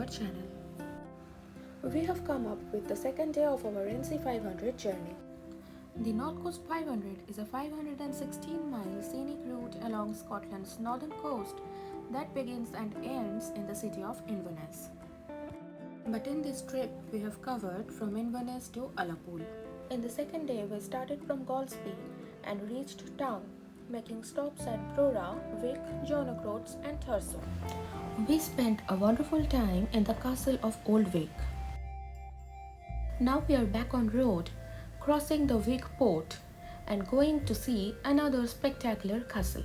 channel. We have come up with the second day of our NC500 journey. The North Coast 500 is a 516-mile scenic route along Scotland's northern coast that begins and ends in the city of Inverness. But in this trip, we have covered from Inverness to Ullapool. In the second day, we started from Golspie and reached town, making stops at Brora, Wick, Groats and Thurso. We spent a wonderful time in the castle of Old Wick. Now we are back on road, crossing the Wick port and going to see another spectacular castle.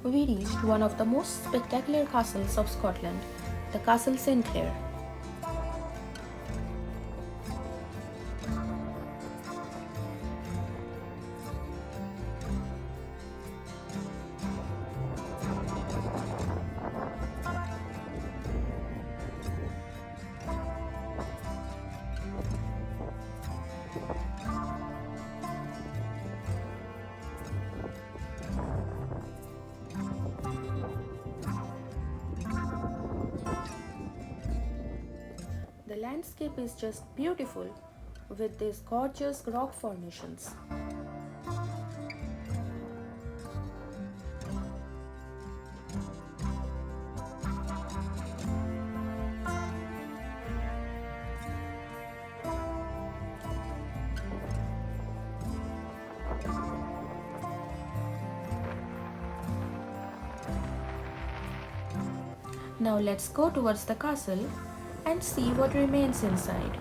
We reached one of the most spectacular castles of Scotland, the Castle Sinclair. The landscape is just beautiful with these gorgeous rock formations. Now let's go towards the castle and see what remains inside.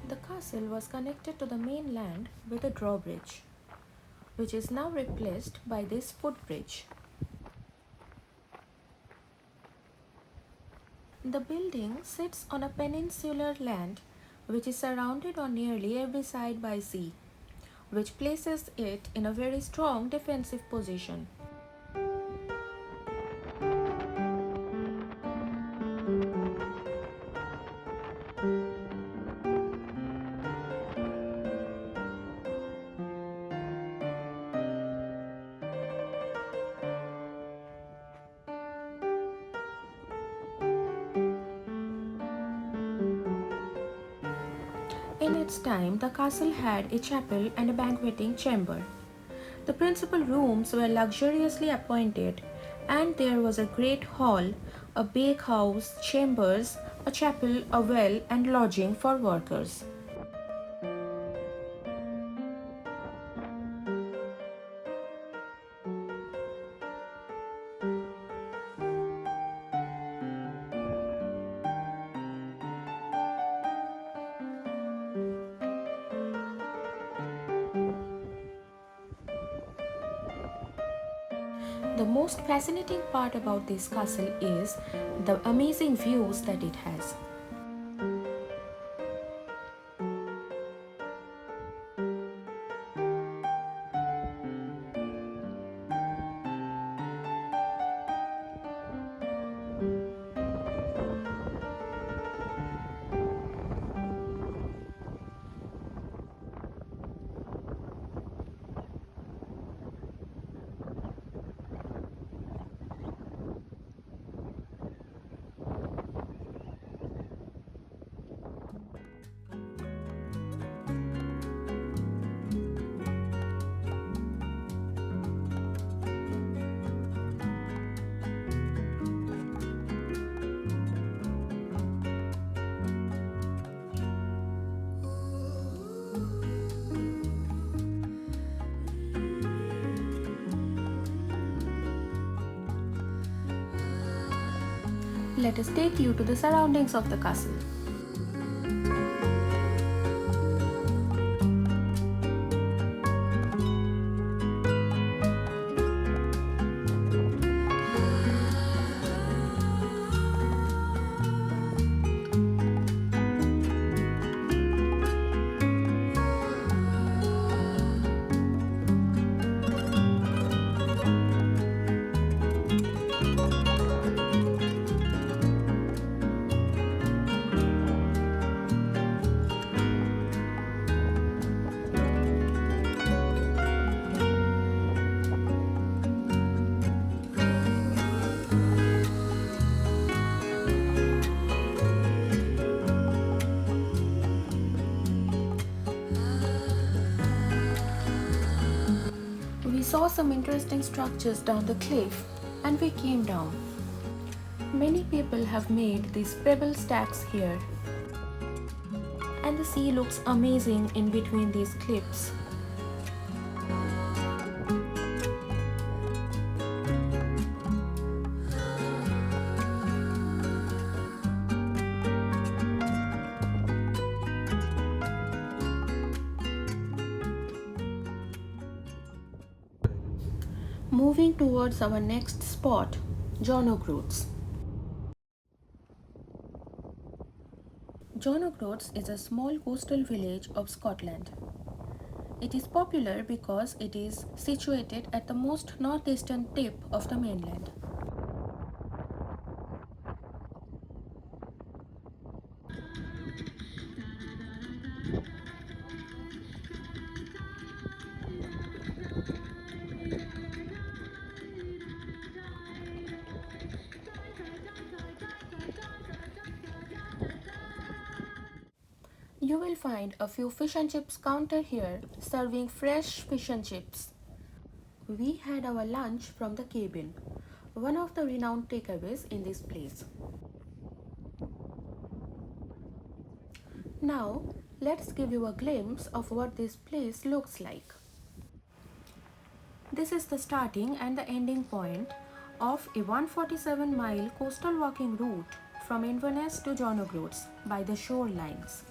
The castle was connected to the mainland with a drawbridge, which is now replaced by this footbridge. The building sits on a peninsular land which is surrounded on nearly every side by sea, which places it in a very strong defensive position. In its time, the castle had a chapel and a banqueting chamber. The principal rooms were luxuriously appointed, and there was a great hall, a bakehouse, chambers, a chapel, a well, and lodging for workers. The most fascinating part about this castle is the amazing views that it has. Let us take you to the surroundings of the castle. saw some interesting structures down the cliff and we came down. Many people have made these pebble stacks here, and the sea looks amazing in between these cliffs. Moving towards our next spot, Groats. Groats is a small coastal village of Scotland. It is popular because it is situated at the most northeastern tip of the mainland. You will find a few fish and chips counter here serving fresh fish and chips. We had our lunch from the cabin, one of the renowned takeaways in this place. Now, let's give you a glimpse of what this place looks like. This is the starting and the ending point of a 147-mile coastal walking route from Inverness to Groats by the shorelines.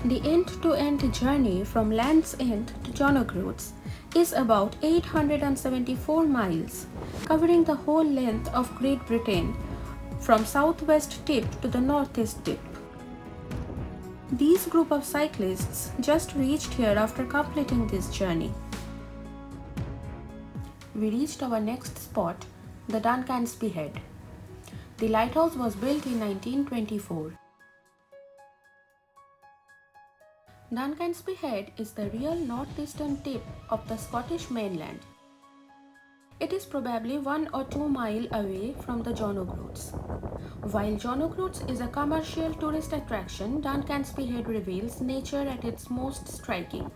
The end-to-end journey from Land's End to Groats is about 874 miles, covering the whole length of Great Britain from southwest tip to the northeast tip. These group of cyclists just reached here after completing this journey. We reached our next spot, the Dunnet Head. The lighthouse was built in 1924. Dunnet Head is the real northeastern tip of the Scottish mainland. It is probably 1 or 2 miles away from the Groats. While Groats is a commercial tourist attraction, Dunnet Head reveals nature at its most striking.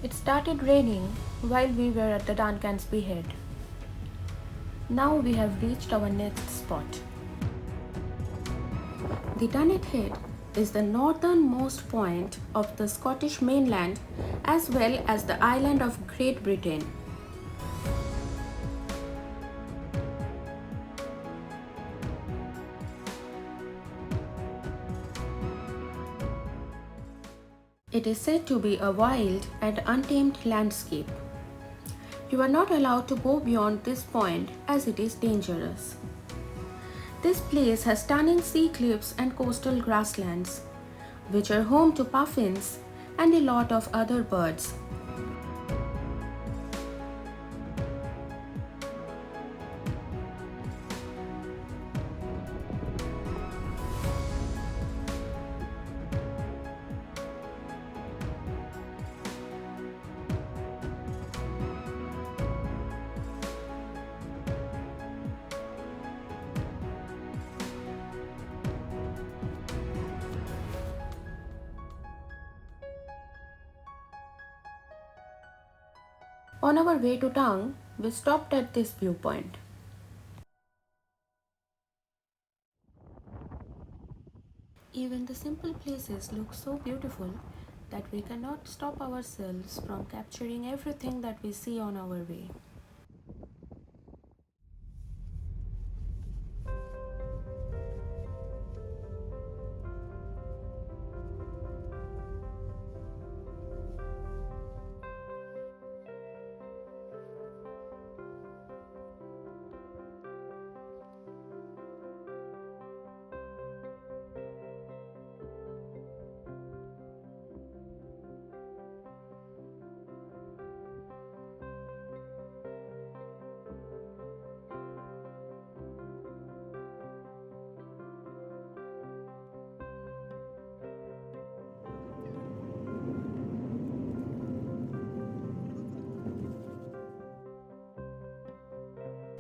It started raining while we were at the Dunnet Head. Now we have reached our next spot. The Dunnet Head is the northernmost point of the Scottish mainland as well as the island of Great Britain. It is said to be a wild and untamed landscape. You are not allowed to go beyond this point as it is dangerous. This place has stunning sea cliffs and coastal grasslands, which are home to puffins and a lot of other birds. On our way to town, we stopped at this viewpoint. Even the simple places look so beautiful that we cannot stop ourselves from capturing everything that we see on our way.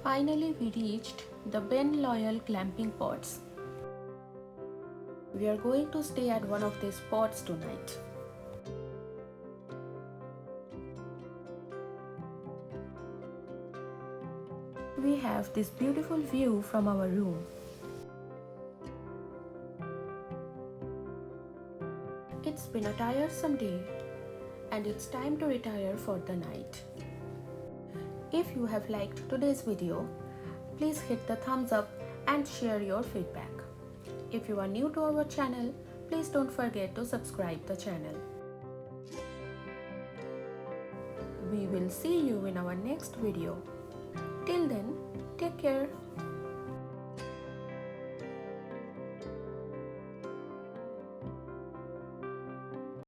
Finally, we reached the Ben Loyal glamping pods. We are going to stay at one of these pods tonight. We have this beautiful view from our room. It's been a tiresome day and it's time to retire for the night. If you have liked today's video, please hit the thumbs up and share your feedback. If you are new to our channel, please don't forget to subscribe the channel. We will see you in our next video. Till then, take care.